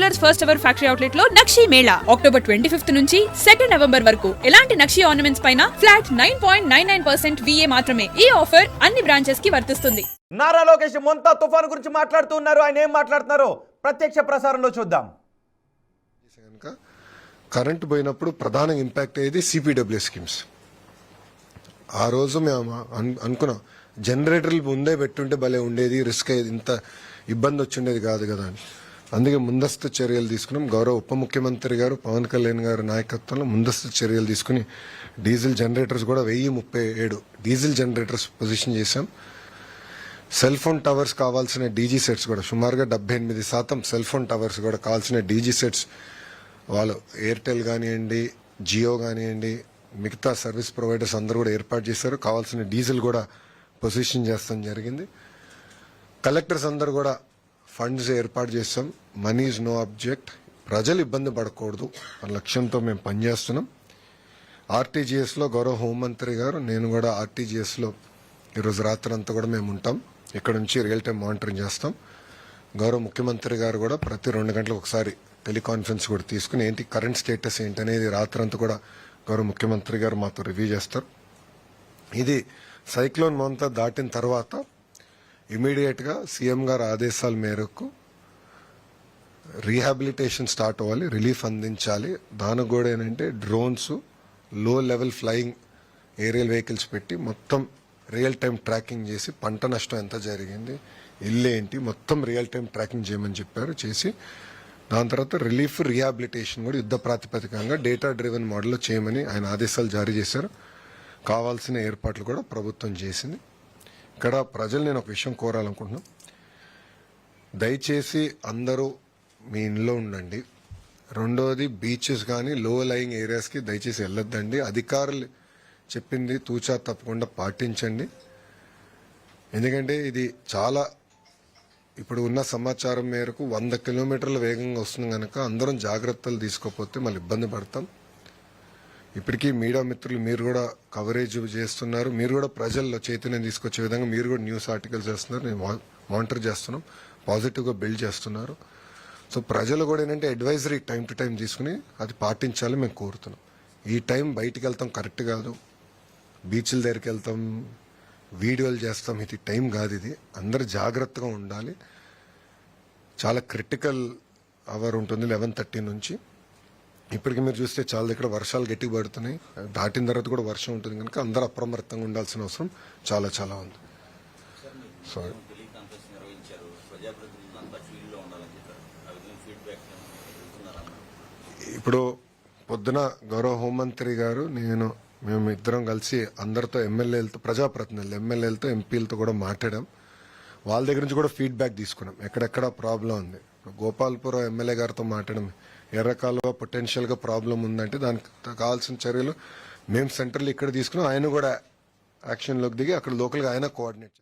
Jewellers first ever factory outlet లో నక్షి Mela October 25 నుంచి 2 November వరకు ఎలాంటి నక్షి ఆర్నమెంట్స్ పైన ఫ్లాట్ 9.99% VA మాత్రమే. ఈ ఆఫర్ అన్ని బ్రాంచెస్ కి వర్తిస్తుంది. నారా లోకేష్ మొంతా తుఫాను గురించి మాట్లాడుతున్నారు. ఆయన ఏం మాట్లాడుతున్నారో ప్రత్యక్ష ప్రసారంలో చూద్దాం. కరెంట్ పోయినప్పుడు ప్రధాన ఇంపాక్ట్ అయ్యేది CPW స్కీమ్స్. ఆ రోజు మేము అనుకున్నాం జనరేటర్లు ముందే పెట్టుంటే భలే ఉండేది, రిస్క్ అయ్యేది, ఇంత ఇబ్బంది వచ్చిండేది కాదు కదా అని. అందుకే ముందస్తు చర్యలు తీసుకున్నాం. గౌరవ ఉప ముఖ్యమంత్రి గారు పవన్ కళ్యాణ్ గారి నాయకత్వంలో ముందస్తు చర్యలు తీసుకుని డీజిల్ జనరేటర్స్ కూడా 1037 డీజిల్ జనరేటర్స్ పొజిషన్ చేశాం. సెల్ ఫోన్ టవర్స్ కావాల్సిన DG సెట్స్ కూడా సుమారుగా 78% సెల్ ఫోన్ టవర్స్ కూడా కావాల్సిన DG సెట్స్ వాళ్ళు ఎయిర్టెల్ కానివ్వండి, జియో కానివ్వండి, మిగతా సర్వీస్ ప్రొవైడర్స్ అందరూ కూడా ఏర్పాటు చేశారు. కావాల్సిన డీజిల్ కూడా పొజిషన్ చేస్తాం జరిగింది. కలెక్టర్స్ అందరూ కూడా ఫండ్స్ ఏర్పాటు చేస్తాం. Money is no object. ప్రజలు ఇబ్బంది పడకూడదు అన్న లక్ష్యంతో మేము పనిచేస్తున్నాం. RTGSలో గౌరవ హోంమంత్రి గారు, నేను కూడా RTGSలో ఈరోజు రాత్రి అంతా కూడా మేము ఉంటాం. ఇక్కడ నుంచి రియల్ టైం మానిటరింగ్ చేస్తాం. గౌరవ ముఖ్యమంత్రి గారు కూడా ప్రతి 2 గంటలకు ఒకసారి టెలికాన్ఫరెన్స్ కూడా తీసుకుని ఏంటి కరెంట్ స్టేటస్ ఏంటనేది రాత్రంతా కూడా గౌరవ ముఖ్యమంత్రి గారు మాతో రివ్యూ చేస్తారు. ఇది సైక్లోన్ మొంతా దాటిన తర్వాత ఇమీడియట్గా సీఎం గారు ఆదేశాల మేరకు రీహాబిలిటేషన్ స్టార్ట్ అవ్వాలి, రిలీఫ్ అందించాలి. దానికి కూడా ఏంటంటే డ్రోన్స్, లో లెవెల్ ఫ్లయింగ్ ఏరియల్ వెహికల్స్ పెట్టి మొత్తం రియల్ టైం ట్రాకింగ్ చేసి పంట నష్టం ఎంత జరిగింది, ఇల్లు ఏంటి, మొత్తం రియల్ టైం ట్రాకింగ్ చేయమని చెప్పారు. చేసి దాని తర్వాత రిలీఫ్ రీహాబిలిటేషన్ కూడా యుద్ధ ప్రాతిపదికంగా డేటా డ్రివెన్ మోడల్లో చేయమని ఆయన ఆదేశాలు జారీ చేశారు. కావాల్సిన ఏర్పాట్లు కూడా ప్రభుత్వం చేసింది. ఇక్కడ ప్రజలు నేను ఒక విషయం కోరాలనుకుంటున్నాను. దయచేసి అందరూ మీ ఇంట్లో ఉండండి. రెండోది బీచెస్ కానీ లో లయింగ్ ఏరియాస్కి దయచేసి వెళ్ళొద్దండి. అధికారులు చెప్పింది తూచా తప్పకుండా పాటించండి. ఎందుకంటే ఇది చాలా ఇప్పుడు ఉన్న సమాచారం మేరకు 100 కిలోమీటర్ల వేగంగా వస్తుంది కనుక అందరం జాగ్రత్తలు తీసుకోకపోతే మళ్ళీ ఇబ్బంది పడతాం. ఇప్పటికీ మీడియా మిత్రులు మీరు కూడా కవరేజ్ చేస్తున్నారు. మీరు కూడా ప్రజల్లో చైతన్యం తీసుకొచ్చే విధంగా మీరు కూడా న్యూస్ ఆర్టికల్స్ చేస్తున్నారు. నేను మానిటర్ చేస్తున్నాం. పాజిటివ్గా బిల్డ్ చేస్తున్నారు. సో ప్రజలు కూడా ఏంటంటే అడ్వైజరీ టైం టు టైం తీసుకుని అది పాటించాలని మేము కోరుతున్నాం. ఈ టైం బయటికి వెళ్తాం కరెక్ట్ కాదు, బీచ్ల దగ్గరికి వెళ్తాం, వీడియోలు చేస్తాం, ఇది టైం కాదు. ఇది అందరు జాగ్రత్తగా ఉండాలి. చాలా క్రిటికల్ అవర్ ఉంటుంది 11:30 నుంచి. ఇప్పటికి మీరు చూస్తే చాలా దగ్గర వర్షాలు గట్టిగా పడుతున్నాయి. దాటిన తర్వాత కూడా వర్షం ఉంటుంది కనుక అందరూ అప్రమత్తంగా ఉండాల్సిన అవసరం చాలా చాలా ఉంది. సారీ, ఇప్పుడు పొద్దున గౌరవ హోంమంత్రి గారు మేము ఇద్దరం కలిసి అందరితో ఎమ్మెల్యేలతో, ప్రజాప్రతినిధులు, ఎమ్మెల్యేలతో, ఎంపీలతో కూడా మాట్లాడాం. వాళ్ళ దగ్గర నుంచి కూడా ఫీడ్బ్యాక్ తీసుకున్నాం ఎక్కడెక్కడ ప్రాబ్లం ఉంది. గోపాల్పురం ఎమ్మెల్యే గారితో మాట్లాడడం, ఎర్రకాలువ పొటెన్షియల్గా ప్రాబ్లం ఉందంటే దానికి కావాల్సిన చర్యలు మేము సెంట్రల్ ఇక్కడ తీసుకున్నాం. ఆయన కూడా యాక్షన్లోకి దిగి అక్కడ లోకల్గా ఆయన కోఆర్డినేట్